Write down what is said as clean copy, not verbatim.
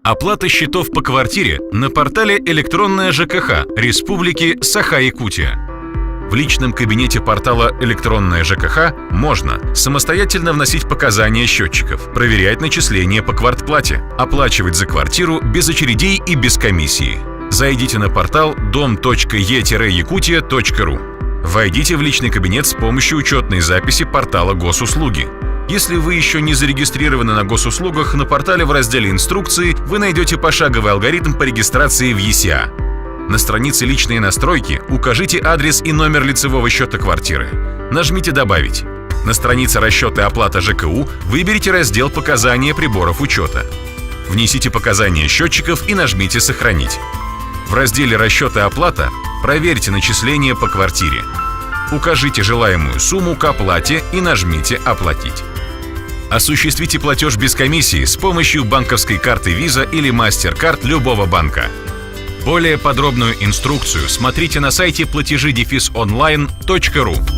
Оплата счетов по квартире на портале «Электронная ЖКХ» Республики Саха-Якутия. В личном кабинете портала «Электронная ЖКХ» можно самостоятельно вносить показания счетчиков, проверять начисления по квартплате, оплачивать за квартиру без очередей и без комиссии. Зайдите на портал dom.e-yakutia.ru. Войдите в личный кабинет с помощью учетной записи портала «Госуслуги». Если вы еще не зарегистрированы на госуслугах, на портале в разделе «Инструкции» вы найдете пошаговый алгоритм по регистрации в ЕСЯ. На странице «Личные настройки» укажите адрес и номер лицевого счета квартиры. Нажмите «Добавить». На странице «Расчеты и оплата ЖКУ» выберите раздел «Показания приборов учета». Внесите показания счетчиков и нажмите «Сохранить». В разделе «Расчеты и оплата» проверьте начисления по квартире. Укажите желаемую сумму к оплате и нажмите «Оплатить». Осуществите платеж без комиссии с помощью банковской карты Visa или MasterCard любого банка. Более подробную инструкцию смотрите на сайте plateji-online.ru.